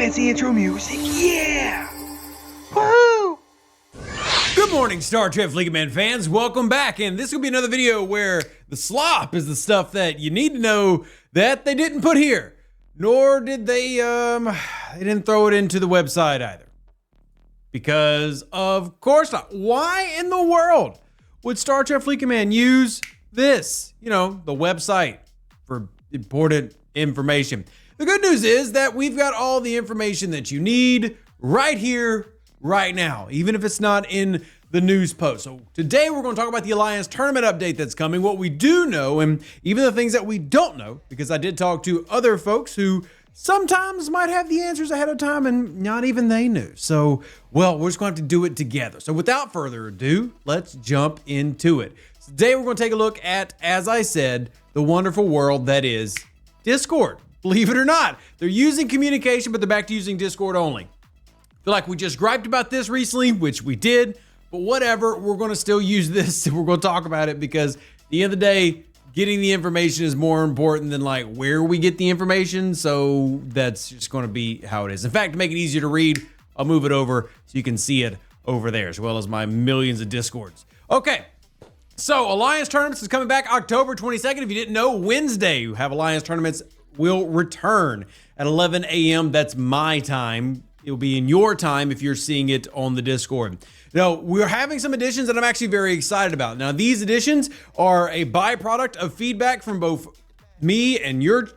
fancy intro music. Yeah! Woo! Good morning, Star Trek League of Men fans. Welcome back, and this will be another video where the slop is the stuff that you need to know that they didn't put here, nor did they didn't throw it into the website either. Because of course not. Why in the world would Star Trek Fleet Command use this? You know, the website for important information. The good news is that we've got all the information that you need right here, right now, even if it's not in the news post. So today we're going to talk about the Alliance tournament update that's coming, what we do know, and even the things that we don't know, because I did talk to other folks who sometimes might have the answers ahead of time and not even they knew. So, well, we're just going to have to do it together. So without further ado, let's jump into it. So today we're going to take a look at, as I said, the wonderful world that is Discord. Believe it or not, they're using communication, but they're back to using Discord only. I feel like we just griped about this recently, which we did, but whatever, we're going to still use this and we're going to talk about it because at the end of the day, getting the information is more important than like where we get the information. So that's just going to be how it is. In fact, to make it easier to read, I'll move it over so you can see it over there, as well as my millions of Discords. Okay. So Alliance tournaments is coming back October 22nd. If you didn't know, Wednesday, you have Alliance tournaments will return at 11 a.m. That's my time. It will be in your time if you're seeing it on the Discord. Now, we're having some additions that I'm actually very excited about. Now, these additions are a byproduct of feedback from both me and your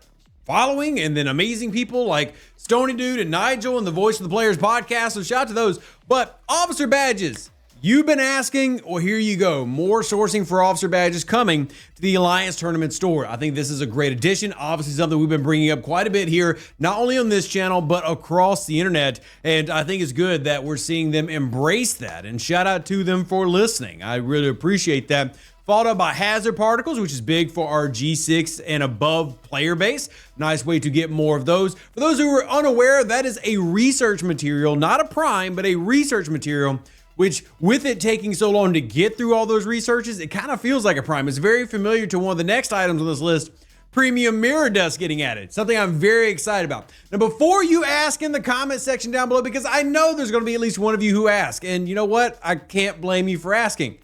following, and then amazing people like Stony Dude and Nigel and the Voice of the Players podcast. So shout out to those. But officer badges. You've been asking, well, here you go. More sourcing for officer badges coming to the Alliance Tournament store. I think this is a great addition. Obviously, something we've been bringing up quite a bit here, not only on this channel, but across the internet. And I think it's good that we're seeing them embrace that. And shout out to them for listening. I really appreciate that. Followed up by hazard particles, which is big for our G6 and above player base. Nice way to get more of those. For those who are unaware, that is a research material, not a prime, but a research material, which with it taking so long to get through all those researches, it kind of feels like a prime. It's very familiar to one of the next items on this list, premium mirror dust getting added, something I'm very excited about. Now, before you ask in the comment section down below, because I know there's going to be at least one of you who ask, and you know what? I can't blame you for asking.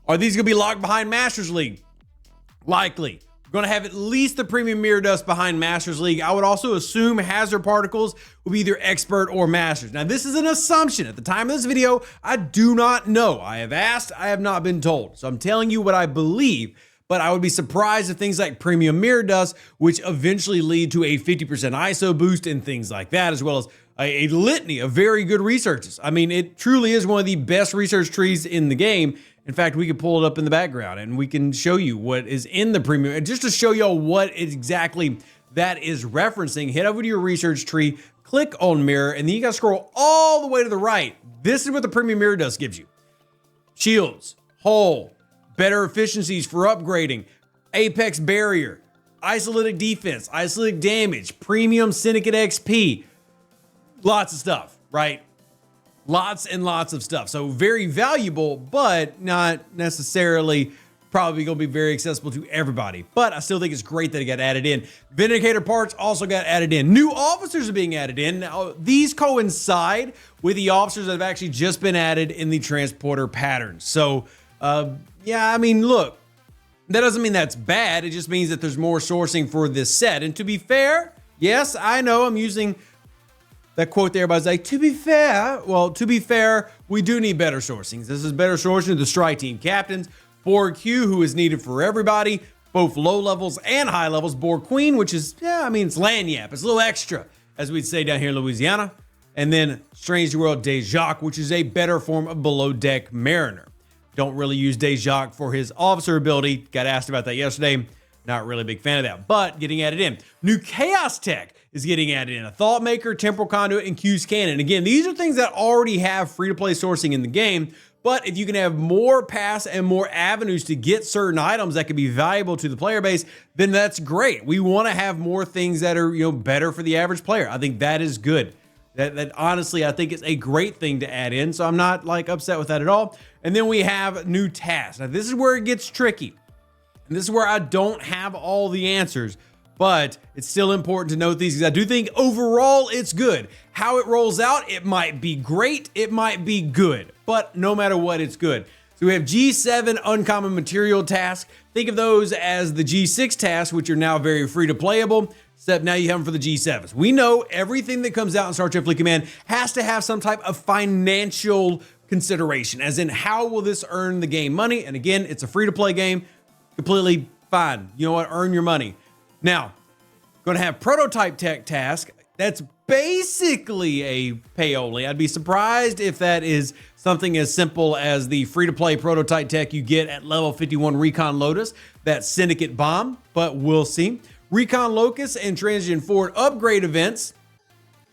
Are these going to be locked behind Masters League? Likely. Going to have at least the premium mirror dust behind Masters League. I would also assume hazard particles will be either expert or masters. Now, this is an assumption. At the time of this video, I do not know. I have asked, I have not been told. So I'm telling you what I believe, but I would be surprised if things like premium mirror dust, which eventually lead to a 50% ISO boost and things like that, as well as a litany of very good researches. I mean, it truly is one of the best research trees in the game. In fact, we could pull it up in the background and we can show you what is in the premium, just to show y'all what exactly that is referencing. Head over to your research tree, click on mirror, and then you gotta scroll all the way to the right. This is what the premium mirror dust gives you. Shields, hull, better efficiencies for upgrading, apex barrier, isolytic defense, isolytic damage, premium syndicate XP, lots of stuff, right? Lots and lots of stuff. So very valuable, but not necessarily probably going to be very accessible to everybody. But I still think it's great that it got added in. Vindicator parts also got added in. New officers are being added in. Now, these coincide with the officers that have actually just been added in the transporter patterns. So, yeah, I mean, look, that doesn't mean that's bad. It just means that there's more sourcing for this set. And to be fair, yes, I know I'm using that quote there, everybody's like, to be fair, well, to be fair, we do need better sourcings. This is better sourcing to the strike team captains, Borg Q, who is needed for everybody, both low levels and high levels, Borg Queen, which is, yeah, I mean, it's lanyap. It's a little extra, as we'd say down here in Louisiana. And then Strange New World Dejac, which is a better form of below deck mariner. Don't really use Dejac for his officer ability. Got asked about that yesterday. Not really a big fan of that, but getting added in. New Chaos Tech is getting added in. A Thought Maker, Temporal Conduit, and Q's Cannon. Again, these are things that already have free-to-play sourcing in the game, but if you can have more paths and more avenues to get certain items that could be valuable to the player base, then that's great. We want to have more things that are, you know, better for the average player. I think that is good. That honestly, I think is a great thing to add in, so I'm not like upset with that at all. And then we have new tasks. Now, this is where it gets tricky. And this is where I don't have all the answers, but it's still important to note these because I do think overall it's good. How it rolls out, it might be great, it might be good, but no matter what, it's good. So we have G7 uncommon material task. Think of those as the G6 tasks, which are now very free to playable, except now you have them for the G7s. We know everything that comes out in Star Trek Fleet Command has to have some type of financial consideration, as in how will this earn the game money? And again, it's a free to play game, completely fine. You know what, earn your money. Now, going to have prototype tech task. That's basically a pay only. I'd be surprised if that is something as simple as the free to play prototype tech you get at level 51 Recon Lotus, that Syndicate bomb, but we'll see. Recon Locust and Transition Forward upgrade events.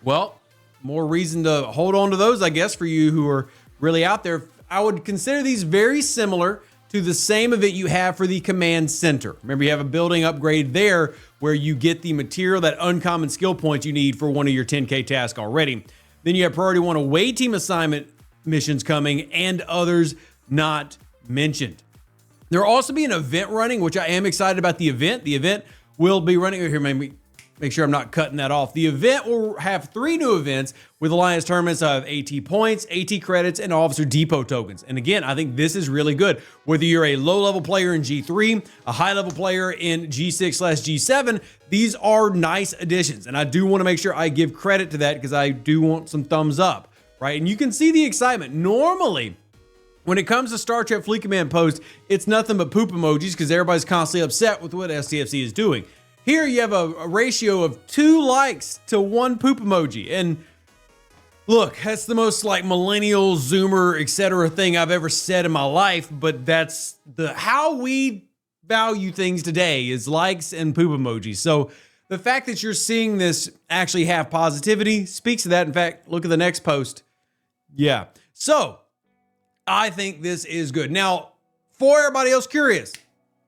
Well, more reason to hold on to those, I guess, for you who are really out there. I would consider these very similar to the same event you have for the Command Center. Remember, you have a building upgrade there where you get the material, that uncommon skill points you need for one of your 10K tasks already. Then you have Priority 1 away team assignment missions coming and others not mentioned. There will also be an event running, which I am excited about the event. The event will be running, here, make sure I'm not cutting that off. The event will have 3 new events with Alliance tournaments of AT points, AT credits, and Officer Depot tokens. And again, I think this is really good. Whether you're a low-level player in G3, a high-level player in G6/G7, these are nice additions. And I do want to make sure I give credit to that because I do want some thumbs up, right? And you can see the excitement. Normally, when it comes to Star Trek Fleet Command posts, it's nothing but poop emojis because everybody's constantly upset with what STFC is doing. Here you have a ratio of 2 likes to 1 poop emoji. And look, that's the most like millennial, zoomer, etc. thing I've ever said in my life, but that's how we value things today is likes and poop emojis. So the fact that you're seeing this actually have positivity speaks to that. In fact, look at the next post. Yeah. So I think this is good. Now, for everybody else curious,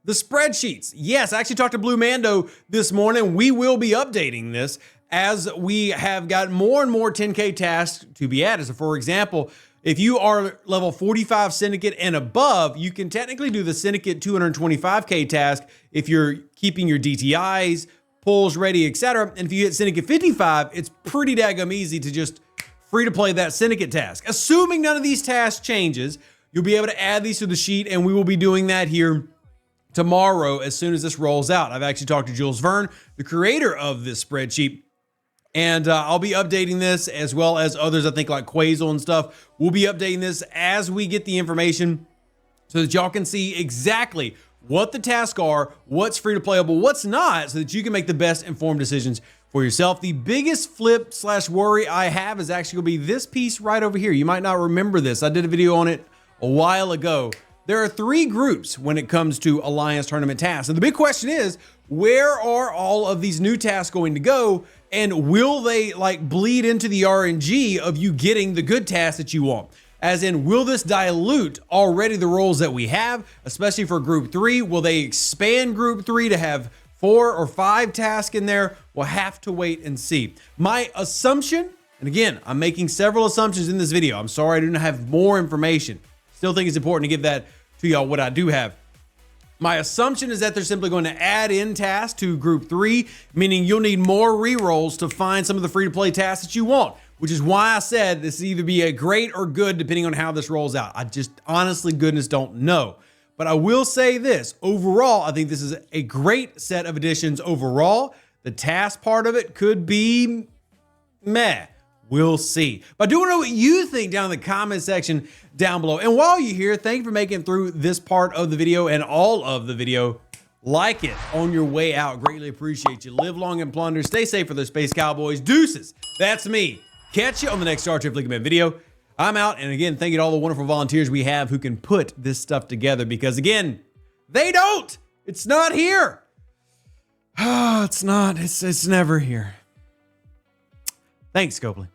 the spreadsheets. Yes, I actually talked to Blue Mando this morning. We will be updating this as we have got more and more 10K tasks to be added. So for example, if you are level 45 Syndicate and above, you can technically do the Syndicate 225K task if you're keeping your DTIs, pulls ready, etc. And if you hit Syndicate 55, it's pretty daggum easy to just free to play that Syndicate task. Assuming none of these tasks changes, you'll be able to add these to the sheet, and we will be doing that here tomorrow as soon as this rolls out. I've actually talked to Jules Verne, the creator of this spreadsheet, and I'll be updating this as well as others, I think like Quasel and stuff. We'll be updating this as we get the information so that y'all can see exactly what the tasks are, what's free to playable, what's not, so that you can make the best informed decisions for yourself. The biggest flip/worry I have is actually gonna be this piece right over here. You might not remember this. I did a video on it a while ago. There are 3 groups when it comes to Alliance tournament tasks. And the big question is, where are all of these new tasks going to go? And will they like bleed into the RNG of you getting the good tasks that you want? As in, will this dilute already the roles that we have, especially for group 3? Will they expand group 3 to have 4 or 5 tasks in there? We'll have to wait and see. My assumption, and again, I'm making several assumptions in this video. I'm sorry I didn't have more information. Still think it's important to give that to y'all what I do have. My assumption is that they're simply going to add in tasks to group 3, meaning you'll need more rerolls to find some of the free-to-play tasks that you want, which is why I said this is either be a great or good depending on how this rolls out. I just honestly, goodness, don't know. But I will say this, overall, I think this is a great set of additions overall. The task part of it could be meh. We'll see. But I do want to know what you think down in the comment section down below. And while you're here, thank you for making it through this part of the video and all of the video. Like it on your way out. Greatly appreciate you. Live long and plunder. Stay safe for the Space Cowboys. Deuces. That's me. Catch you on the next Star Trek Fleet Command video. I'm out. And again, thank you to all the wonderful volunteers we have who can put this stuff together because, again, they don't. It's not here. Oh, it's not. It's never here. Thanks, Copley.